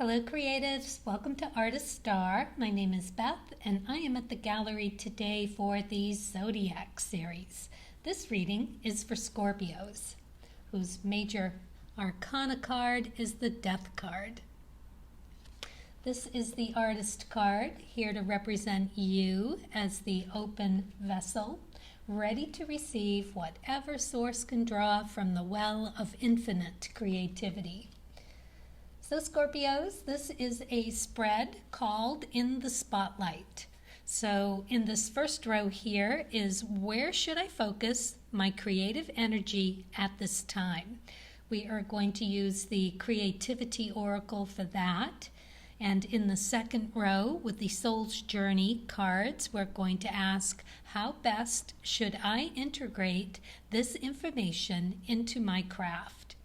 Hello creatives, welcome to Artist Star. My name is Beth and I am at the gallery today for the Zodiac series. This reading is for Scorpios, whose major arcana card is the Death card. This is the Artist card, here to represent you as the open vessel, ready to receive whatever source can draw from the well of infinite creativity. So Scorpios, this is a spread called In the Spotlight. So in this first row here is where should I focus my creative energy at this time? We are going to use the Creativity Oracle for that. And in the second row with the Soul's Journey cards, we're going to ask, how best should I integrate this information into my craft?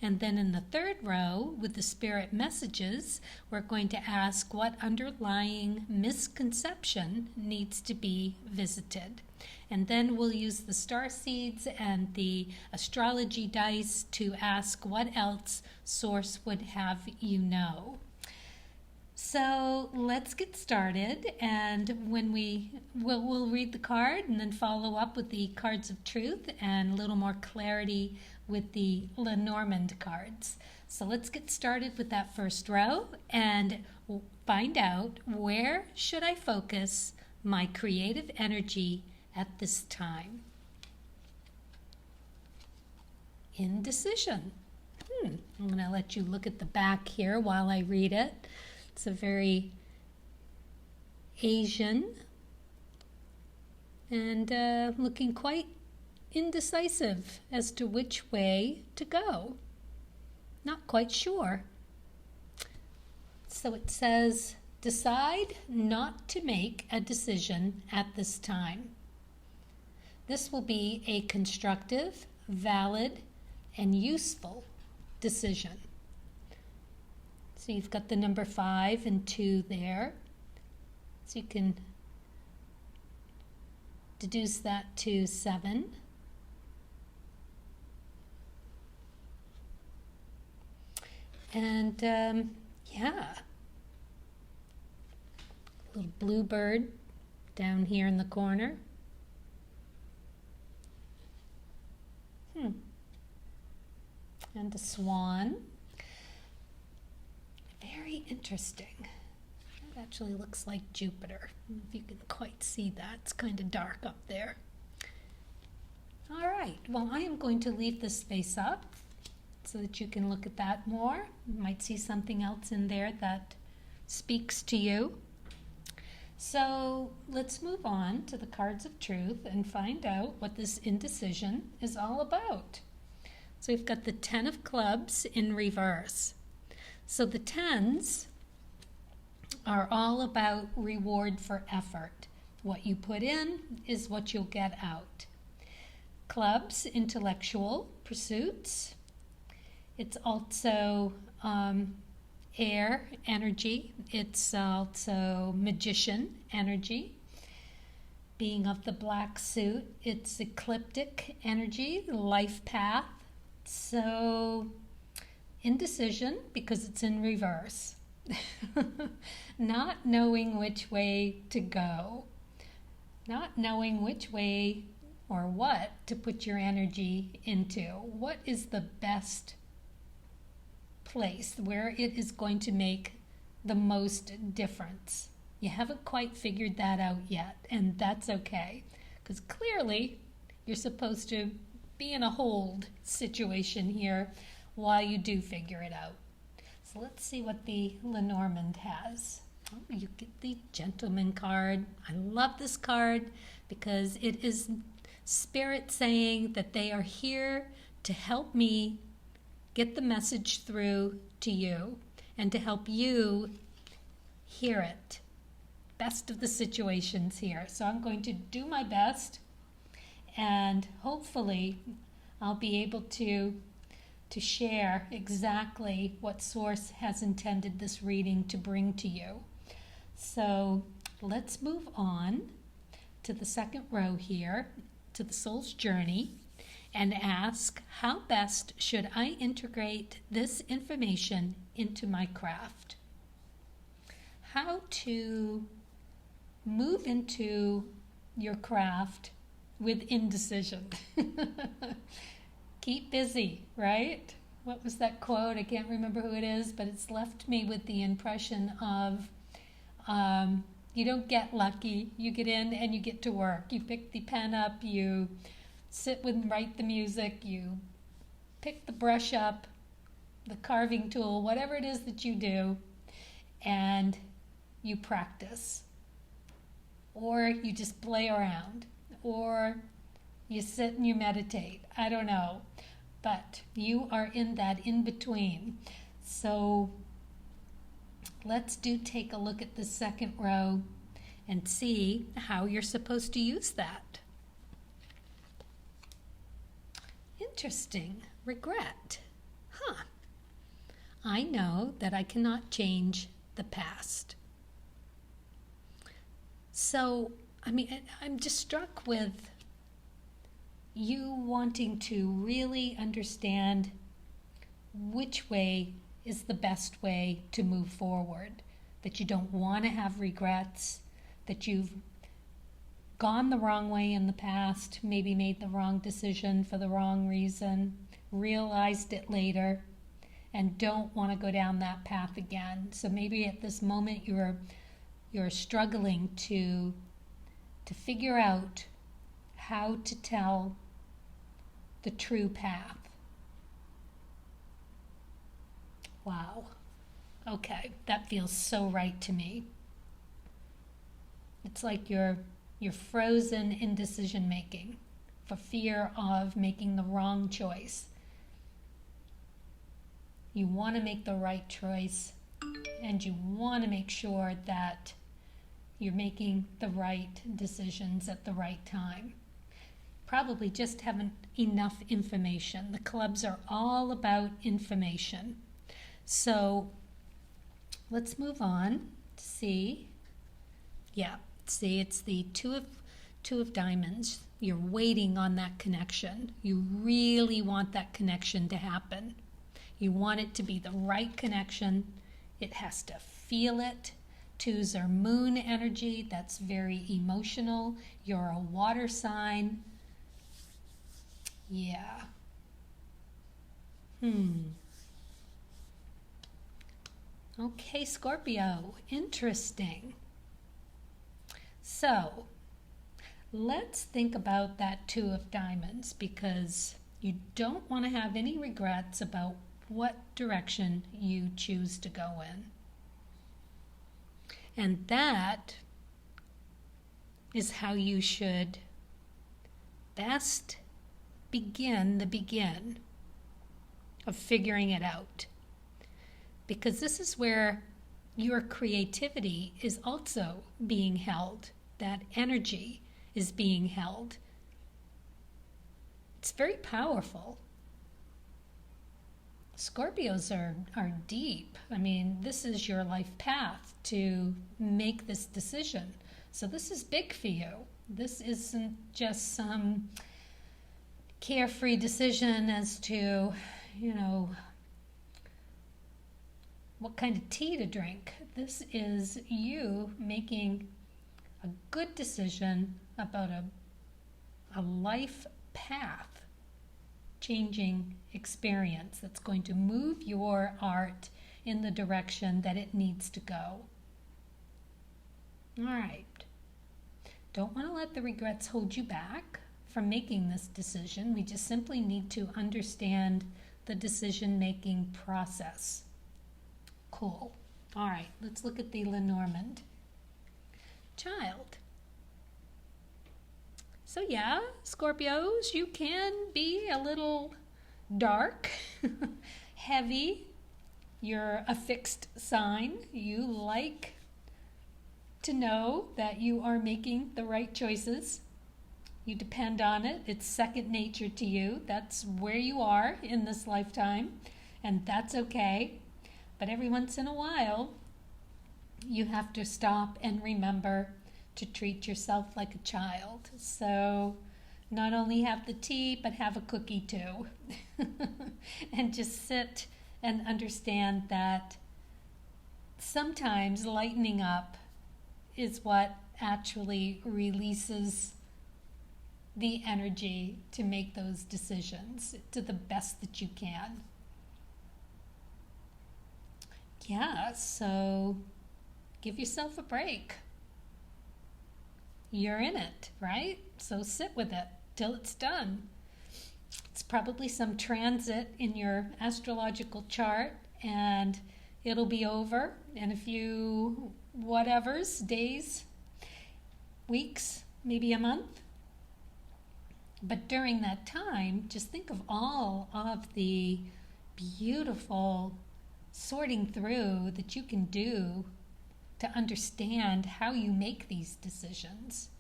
And then in the third row, with the Spirit Messages, we're going to ask what underlying misconception needs to be visited. And then we'll use the star seeds and the astrology dice to ask what else Source would have you know. So let's get started, and when we'll read the card and then follow up with the cards of truth and a little more clarity with the Lenormand cards. So let's get started with that first row and find out where should I focus my creative energy at this time. Indecision. I'm going to let you look at the back here while I read it. It's a very Asian and looking quite indecisive as to which way to go. Not quite sure. So it says, decide not to make a decision at this time. This will be a constructive, valid, and useful decision. So you've got the number 5 and 2 there. So you can deduce that to 7. And yeah, little bluebird down here in the corner. And a swan. Very interesting. It actually looks like Jupiter. If you can quite see that, it's kind of dark up there. All right, well, I am going to leave this space up so that you can look at that more. You might see something else in there that speaks to you. So let's move on to the cards of truth and find out what this indecision is all about. So we've got the 10 of clubs in reverse. So the 10s are all about reward for effort. What you put in is what you'll get out. Clubs, intellectual pursuits. It's also air energy. It's also magician energy. Being of the black suit, it's ecliptic energy, life path. So indecision because it's in reverse. Not knowing which way to go. Not knowing which way or what to put your energy into. What is the best place where it is going to make the most difference? You haven't quite figured that out yet, and that's okay, because clearly you're supposed to be in a hold situation here while you do figure it out. So let's see what the Lenormand has. Oh, you get the Gentleman card. I love this card because it is Spirit saying that they are here to help me get the message through to you and to help you hear it. Best of the situations here. So I'm going to do my best, and hopefully I'll be able to share exactly what Source has intended this reading to bring to you. So let's move on to the second row here, to the Soul's Journey, and ask, how best should I integrate this information into my craft? how to move into your craft with indecision. Keep busy, right? What was that quote? I can't remember who it is, but it's left me with the impression of you don't get lucky. You get in and you get to work. You pick the pen up, you sit and write the music, you pick the brush up, the carving tool, whatever it is that you do, and you practice. Or you just play around. Or you sit and you meditate. I don't know. But you are in that in-between. So let's take a look at the second row and see how you're supposed to use that. Interesting. Regret. I know that I cannot change the past. So, I'm just struck with you wanting to really understand which way is the best way to move forward, that you don't want to have regrets, that you've gone the wrong way in the past, maybe made the wrong decision for the wrong reason, realized it later, and don't want to go down that path again. So maybe at this moment you're struggling to figure out how to tell the true path. Wow. Okay, that feels so right to me. It's like you're frozen in decision making for fear of making the wrong choice. You want to make the right choice, and you want to make sure that you're making the right decisions at the right time. Probably just haven't enough information. The clubs are all about information. So let's move on to see. Yeah, see, it's the two of diamonds. You're waiting on that connection. You really want that connection to happen. You want it to be the right connection. It has to feel it. Twos are moon energy. That's very emotional. You're a water sign. Yeah. Okay, Scorpio. Interesting. So, let's think about that two of diamonds, because you don't want to have any regrets about what direction you choose to go in. And that is how you should best begin of figuring it out. Because this is where your creativity is also being held. That energy is being held. It's very powerful. Scorpios are deep. This is your life path to make this decision. So this is big for you. This isn't just some carefree decision as to, what kind of tea to drink. This is you making a good decision about a life path changing experience that's going to move your art in the direction that it needs to go. All right. Don't want to let the regrets hold you back from making this decision. We just simply need to understand the decision-making process. Cool. All right, let's look at the Lenormand Child. So yeah, Scorpios, you can be a little dark, heavy. You're a fixed sign. You like to know that you are making the right choices. You depend on it. It's second nature to you. That's where you are in this lifetime, and that's okay. But every once in a while, you have to stop and remember to treat yourself like a child. So not only have the tea, but have a cookie too. And just sit and understand that sometimes lightening up is what actually releases the energy to make those decisions to the best that you can. Yeah, so give yourself a break. You're in it, right? So sit with it till it's done. It's probably some transit in your astrological chart, and it'll be over in a few days, weeks, maybe a month. But during that time, just think of all of the beautiful sorting through that you can do to understand how you make these decisions.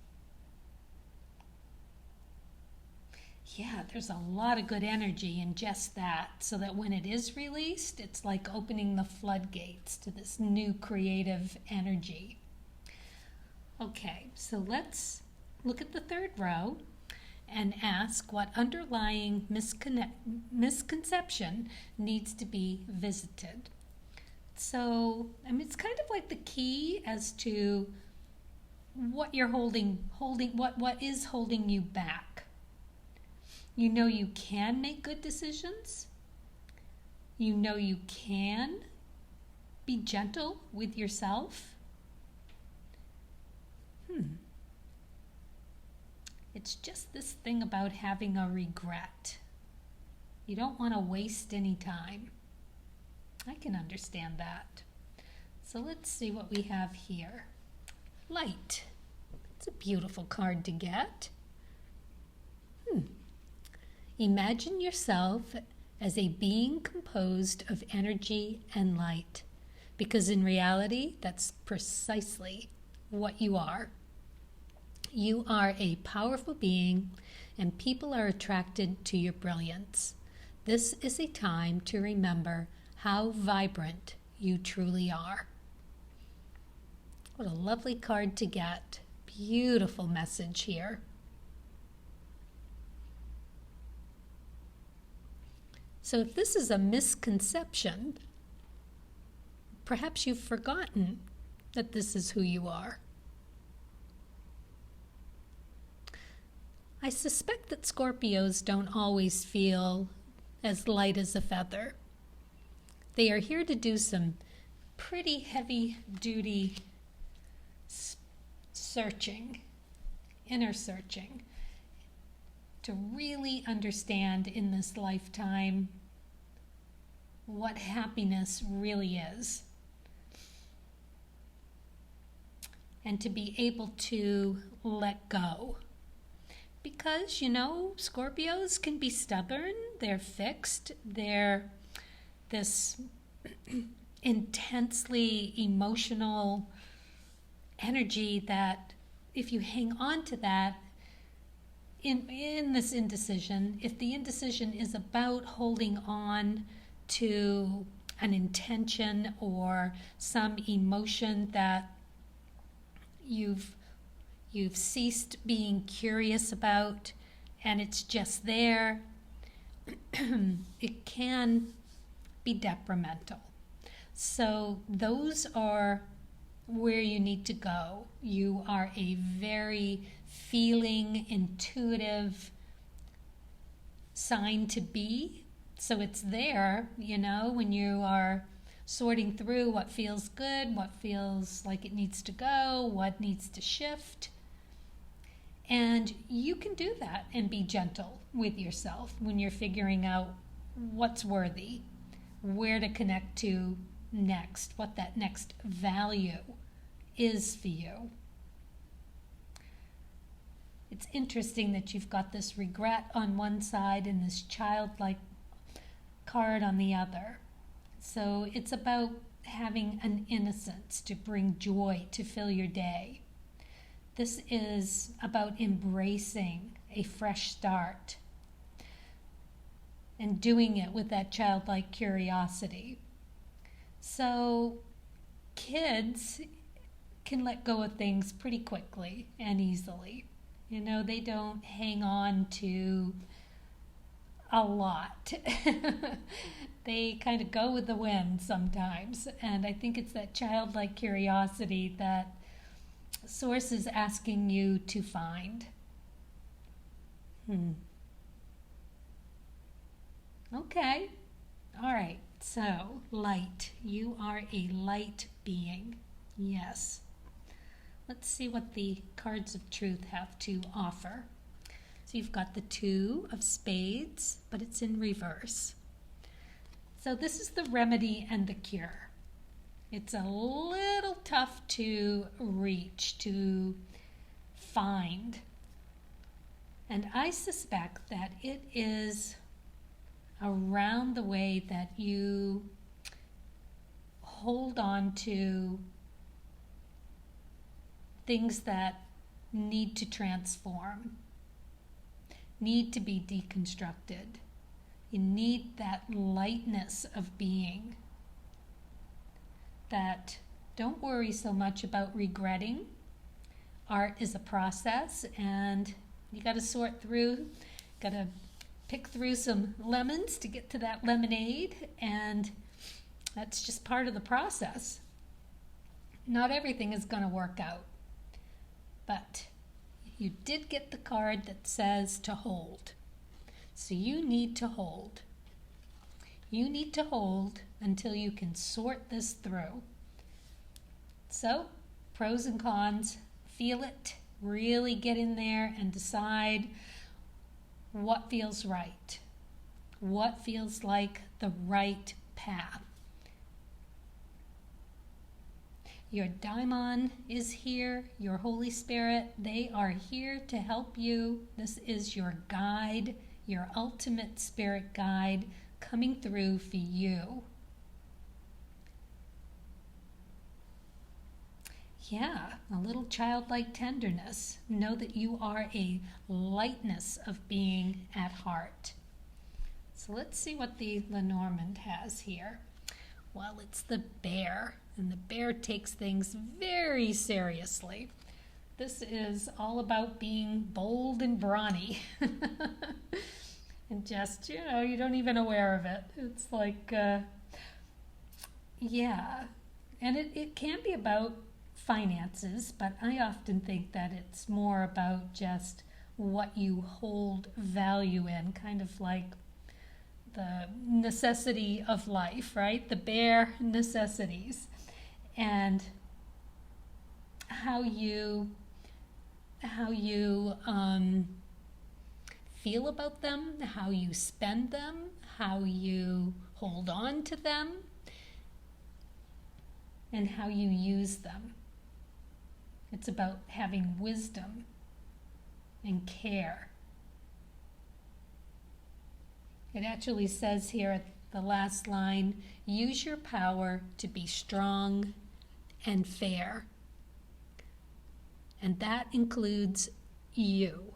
Yeah, there's a lot of good energy in just that, so that when it is released, it's like opening the floodgates to this new creative energy. Okay, so let's look at the third row and ask what underlying misconception needs to be visited. So, it's kind of like the key as to what you're what is holding you back. You know you can make good decisions. You know you can be gentle with yourself. It's just this thing about having a regret. You don't want to waste any time. I can understand that. So let's see what we have here. Light. It's a beautiful card to get. Imagine yourself as a being composed of energy and light, because in reality, that's precisely what you are. You are a powerful being, and people are attracted to your brilliance. This is a time to remember how vibrant you truly are. What a lovely card to get. Beautiful message here. So if this is a misconception, perhaps you've forgotten that this is who you are. I suspect that Scorpios don't always feel as light as a feather. They are here to do some pretty heavy-duty searching, inner searching, to really understand in this lifetime what happiness really is. And to be able to let go. Because, Scorpios can be stubborn, they're fixed, they're this intensely emotional energy that if you hang on to that, in this indecision, if the indecision is about holding on to an intention or some emotion that you've ceased being curious about and it's just there, it can be detrimental. So those are where you need to go. You are a very feeling, intuitive sign to be. So it's there, when you are sorting through what feels good, what feels like it needs to go, what needs to shift. And you can do that and be gentle with yourself when you're figuring out what's worthy, where to connect to next, what that next value is for you. It's interesting that you've got this regret on one side and this childlike card on the other. So it's about having an innocence to bring joy to fill your day. This is about embracing a fresh start and doing it with that childlike curiosity. So kids can let go of things pretty quickly and easily. They don't hang on to a lot. They kind of go with the wind sometimes. And I think it's that childlike curiosity that Source is asking you to find. Okay. All right. So, light. You are a light being. Yes. Let's see what the cards of truth have to offer. So you've got the 2 of spades, but it's in reverse. So this is the remedy and the cure. It's a little tough to reach, to find. And I suspect that it is around the way that you hold on to things that need to transform, need to be deconstructed. You need that lightness of being. That don't worry so much about regretting. Art is a process, and you got to sort through, got to pick through some lemons to get to that lemonade, and that's just part of the process. Not everything is going to work out, but you did get the card that says to hold. So you need to hold. You need to hold until you can sort this through. So, pros and cons, feel it, really get in there and decide what feels right. What feels like the right path. Your daimon is here, your Holy Spirit. They are here to help you. This is your guide, your ultimate spirit guide coming through for you. Yeah, a little childlike tenderness. Know that you are a lightness of being at heart. So let's see what the Lenormand has here. Well, it's the bear, and the bear takes things very seriously. This is all about being bold and brawny. And just, you don't even aware of it. It's like, yeah. And it can be about finances, but I often think that it's more about just what you hold value in, kind of like the necessity of life, right? The bare necessities. And how you feel about them, how you spend them, how you hold on to them, and how you use them. It's about having wisdom and care. It actually says here at the last line, use your power to be strong and fair. And that includes you.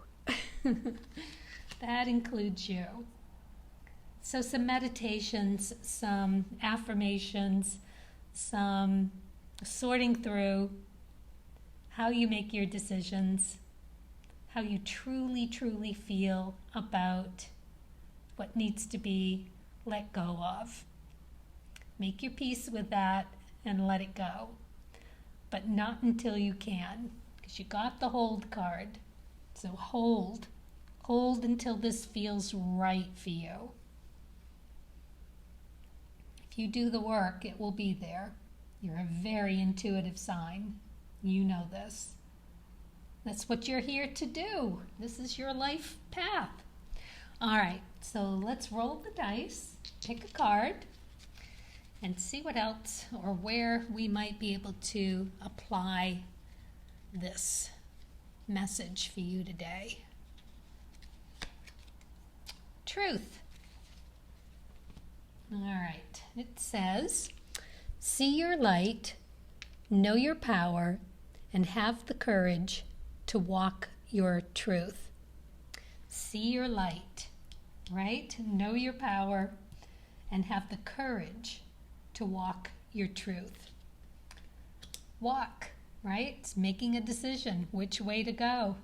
That includes you. So some meditations, some affirmations, some sorting through how you make your decisions, how you truly, truly feel about what needs to be let go of. Make your peace with that and let it go. But not until you can, because you got the hold card. So hold. Hold until this feels right for you. If you do the work, it will be there. You're a very intuitive sign. You know this. That's what you're here to do. This is your life path. All right, so let's roll the dice, pick a card, and see what else or where we might be able to apply this message for you today. Truth. All right, it says, see your light, know your power, and have the courage to walk your truth. See your light, right? Know your power and have the courage to walk your truth. Walk, right? It's making a decision which way to go.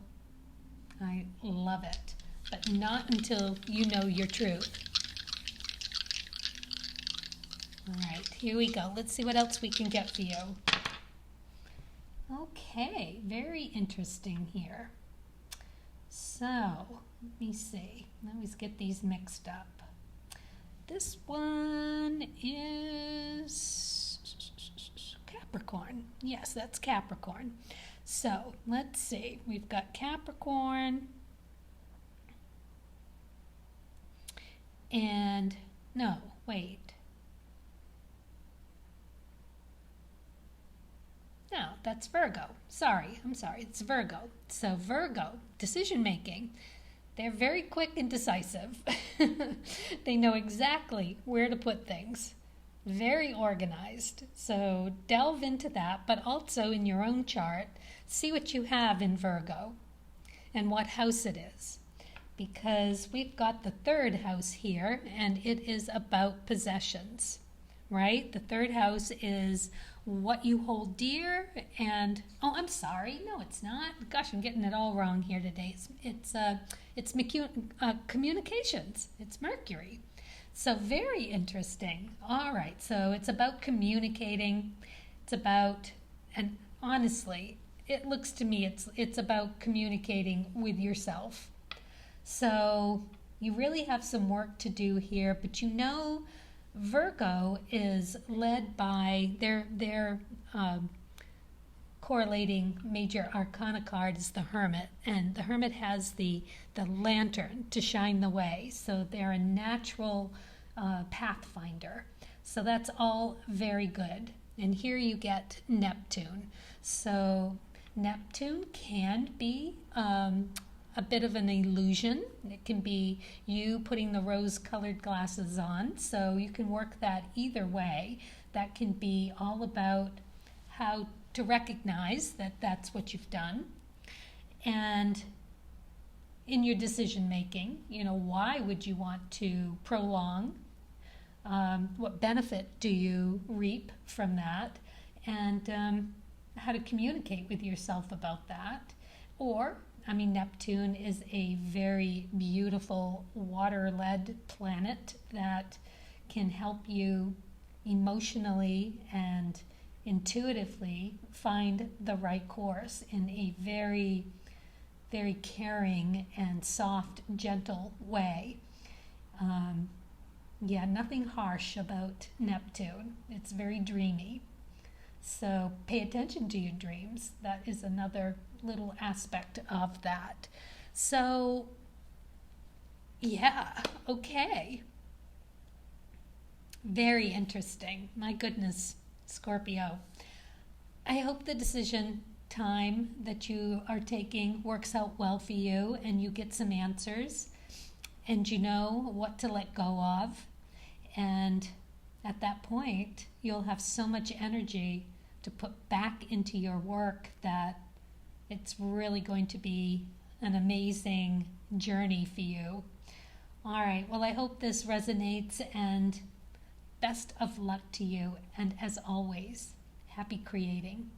I love it. but not until you know your truth. All right, here we go. Let's see what else we can get for you. Okay, very interesting here. So, let me see. I always get these mixed up. This one is Capricorn. Yes, that's Capricorn. So, let's see. We've got Capricorn. And, no, wait. No, that's Virgo. I'm sorry, it's Virgo. So Virgo, decision making. They're very quick and decisive. They know exactly where to put things. Very organized. So delve into that, but also in your own chart, see what you have in Virgo and what house it is. Because we've got the third house here, and it is about possessions, right? The third house is what you hold dear, and oh, I'm sorry, no, it's not. Gosh, I'm getting it all wrong here today. It's communications. It's Mercury. So very interesting. All right, so it's about communicating. It's about, and honestly, it looks to me it's about communicating with yourself. So you really have some work to do here, but you know, Virgo is led by their correlating major arcana card is the Hermit, and the Hermit has the lantern to shine the way. So they're a natural pathfinder. So that's all very good. And here you get Neptune. So Neptune can be a bit of an illusion. It can be you putting the rose-colored glasses on, so you can work that either way. That can be all about how to recognize that that's what you've done. And in your decision-making, you know, why would you want to prolong? What benefit do you reap from that? And how to communicate with yourself about that. Or Neptune is a very beautiful water-led planet that can help you emotionally and intuitively find the right course in a very, very caring and soft, gentle way. Nothing harsh about Neptune. It's very dreamy. So pay attention to your dreams. That is another little aspect of that. So, yeah, okay. Very interesting. My goodness, Scorpio. I hope the decision time that you are taking works out well for you and you get some answers and you know what to let go of. And at that point, you'll have so much energy to put back into your work that it's really going to be an amazing journey for you. All right, well, I hope this resonates, and best of luck to you. And as always, happy creating.